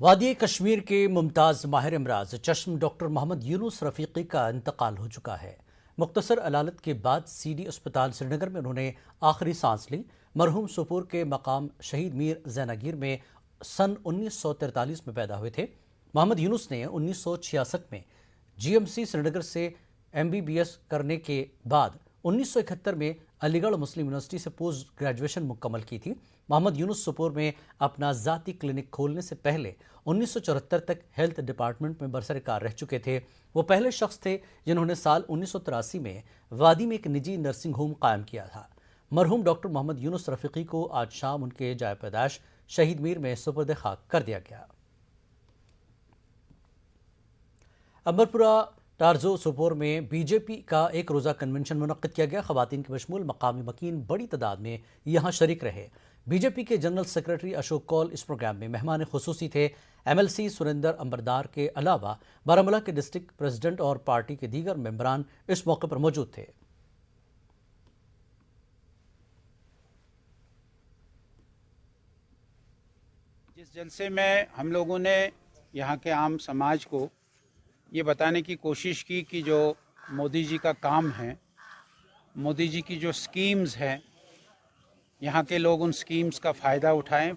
وادی کشمیر کے ممتاز ماہر امراض چشم ڈاکٹر محمد یونس رفیقی کا انتقال ہو چکا ہے۔ مختصر علالت کے بعد سی ڈی اسپتال سری نگر میں انہوں نے آخری سانس لی۔ مرحوم سوپور کے مقام شہید میر زیناگیر میں سن 1943 میں پیدا ہوئے تھے۔ محمد یونس نے 1966 میں جی ایم سی سری نگر سے MBBS کرنے کے بعد 1971 میں علی گڑھ مسلم یونیورسٹی سے پوسٹ گریجویشن مکمل کی تھی۔ محمد یونس سوپور میں اپنا ذاتی کلینک کھولنے سے پہلے 1974 تک ہیلتھ ڈپارٹمنٹ میں برسر کار رہ چکے تھے۔ وہ پہلے شخص تھے جنہوں نے سال 1983 میں وادی میں ایک نجی نرسنگ ہوم قائم کیا تھا۔ مرحوم ڈاکٹر محمد یونس رفیقی کو آج شام ان کے جائے پیدائش شہید میر میں سپرد خاک کر دیا گیا۔ امبرپورہ ٹارزو سوپور میں بی جے پی کا ایک روزہ کنونشن منعقد کیا گیا۔ خواتین کے بشمول مقامی مکین بڑی تعداد میں یہاں شریک رہے۔ بی جے پی کے جنرل سیکرٹری اشوک کول اس پروگرام میں مہمان خصوصی تھے۔ MLC سریندر امبردار کے علاوہ بارامولہ کے ڈسٹرکٹ پریزیڈنٹ اور پارٹی کے دیگر ممبران اس موقع پر موجود تھے۔ جس جلسے میں ہم لوگوں نے یہاں کے عام سماج کو یہ بتانے کی کوشش کی کہ جو مودی جی کا کام ہے، مودی جی کی جو سکیمز ہیں، یہاں کے لوگ ان سکیمز کا فائدہ اٹھائیں۔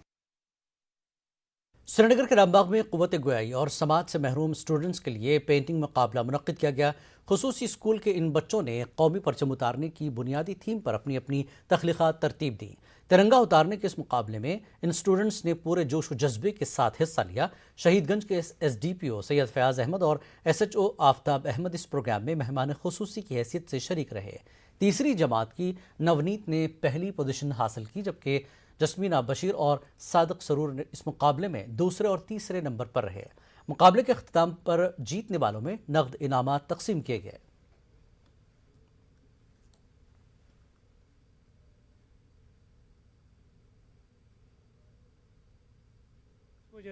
سری نگر کے رام باغ میں قوت گویائی اور سماج سے محروم اسٹوڈنٹس کے لیے پینٹنگ مقابلہ منعقد کیا گیا۔ خصوصی اسکول کے ان بچوں نے قومی پرچم اتارنے کی بنیادی تھیم پر اپنی اپنی تخلیقات ترتیب دیں۔ ترنگا اتارنے کے اس مقابلے میں ان اسٹوڈنٹس نے پورے جوش و جذبے کے ساتھ حصہ لیا۔ شہید گنج کے SDPO سید فیاض احمد اور SHO آفتاب احمد اس پروگرام میں مہمان خصوصی کی حیثیت سے شریک رہے۔ تیسری جماعت کی نونیت نے پہلی پوزیشن حاصل کی، جبکہ جسمینہ بشیر اور صادق سرور نے اس مقابلے میں دوسرے اور تیسرے نمبر پر رہے۔ مقابلے کے اختتام پر جیتنے والوں میں نقد انعامات تقسیم کیے گئے۔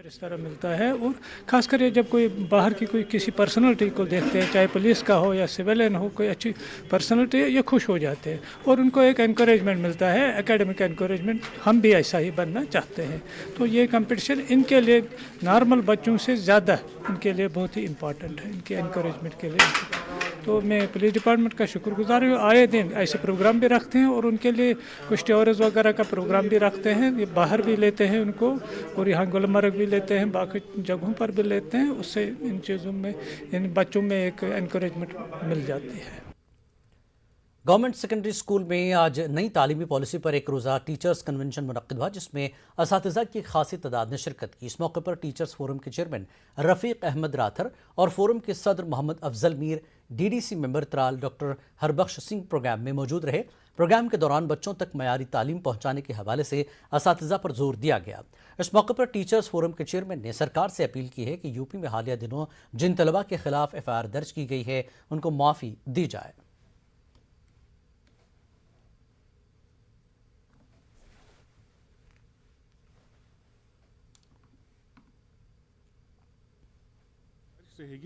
اس طرح ملتا ہے، اور خاص کر جب کوئی باہر کی کوئی کسی پرسنالٹی کو دیکھتے ہیں، چاہے پولیس کا ہو یا سویلین ہو، کوئی اچھی پرسنالٹی، یہ خوش ہو جاتے ہیں اور ان کو ایک انکریجمنٹ ملتا ہے، اکیڈمک انکریجمنٹ۔ ہم بھی ایسا ہی بننا چاہتے ہیں، تو یہ کمپٹیشن ان کے لیے نارمل بچوں سے زیادہ ان کے لیے بہت ہی امپورٹنٹ ہے، ان کے انکریجمنٹ کے لیے۔ تو میں پولیس ڈپارٹمنٹ کا شکر گزار ہوں، آئے دن ایسے پروگرام بھی رکھتے ہیں اور ان کے لیے کچھ ٹیورز وغیرہ کا پروگرام بھی رکھتے ہیں۔ یہ باہر بھی لیتے ہیں ان کو، اور یہاں گلمرگ بھی لیتے ہیں، باقی جگہوں پر بھی لیتے ہیں۔ اس سے ان چیزوں میں ان بچوں میں ایک انکریجمنٹ مل جاتی ہے۔ گورنمنٹ سیکنڈری اسکول میں آج نئی تعلیمی پالیسی پر ایک روزہ ٹیچرز کنونشن منعقد ہوا، جس میں اساتذہ کی خاصی تعداد نے شرکت کی۔ اس موقع پر ٹیچرز فورم کے چیئرمین رفیق احمد راتھر اور فورم کے صدر محمد افضل میر، DDC ممبر ترال ڈاکٹر ہربخش سنگھ پروگرام میں موجود رہے۔ پروگرام کے دوران بچوں تک معیاری تعلیم پہنچانے کے حوالے سے اساتذہ پر زور دیا گیا۔ اس موقع پر ٹیچرز فورم کے چیئرمین نے سرکار سے اپیل کی ہے کہ UP میں حالیہ دنوں جن طلباء کے خلاف FIR درج کی گئی ہے ان کو معافی دی جائے۔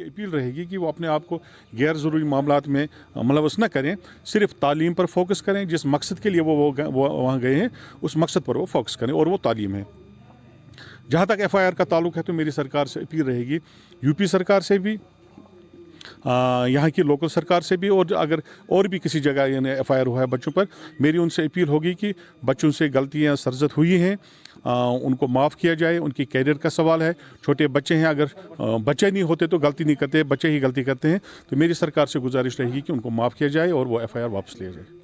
اپیل رہے گی کہ وہ اپنے آپ کو غیر ضروری معاملات میں ملوث نہ کریں، صرف تعلیم پر فوکس کریں۔ جس مقصد کے لیے وہ وہاں گئے ہیں اس مقصد پر وہ فوکس کریں، اور وہ تعلیم ہے۔ جہاں تک FIR کا تعلق ہے تو میری سرکار سے اپیل رہے گی، UP سرکار سے بھی، یہاں کی لوکل سرکار سے بھی، اور اگر اور بھی کسی جگہ یعنی FIR ہوا ہے بچوں پر، میری ان سے اپیل ہوگی کہ بچوں سے غلطیاں سرزد ہوئی ہیں ان کو معاف کیا جائے۔ ان کی کیریئر کا سوال ہے، چھوٹے بچے ہیں، اگر بچے نہیں ہوتے تو غلطی نہیں کرتے، بچے ہی غلطی کرتے ہیں، تو میری سرکار سے گزارش رہے گی کہ ان کو معاف کیا جائے اور وہ FIR واپس لیا جائے۔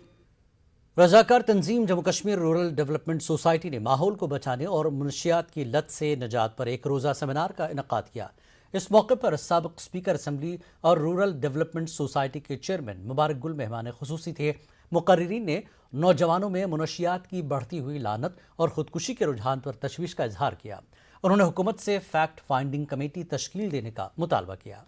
رضاکار تنظیم Jammu Kashmir rural development society نے ماحول کو بچانے اور منشیات کی لت سے نجات پر ایک روزہ سیمینار کا انعقاد کیا۔ اس موقع پر سابق اسپیکر اسمبلی اور رورل ڈیولپمنٹ سوسائٹی کے چیئرمین مبارک گل مہمان خصوصی تھے۔ مقررین نے نوجوانوں میں منشیات کی بڑھتی ہوئی لعنت اور خودکشی کے رجحان پر تشویش کا اظہار کیا۔ انہوں نے حکومت سے فیکٹ فائنڈنگ کمیٹی تشکیل دینے کا مطالبہ کیا۔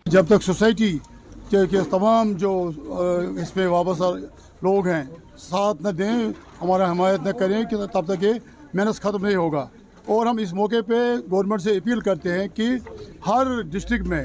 جب تک سوسائٹی کے تمام جو اس پہ وابستہ لوگ ہیں ساتھ نہ دیں، ہمارا حمایت نہ کریں، کہ تب تک یہ محنت ختم نہیں ہوگا۔ اور ہم اس موقع پہ گورنمنٹ سے اپیل کرتے ہیں کہ ہر ڈسٹرکٹ میں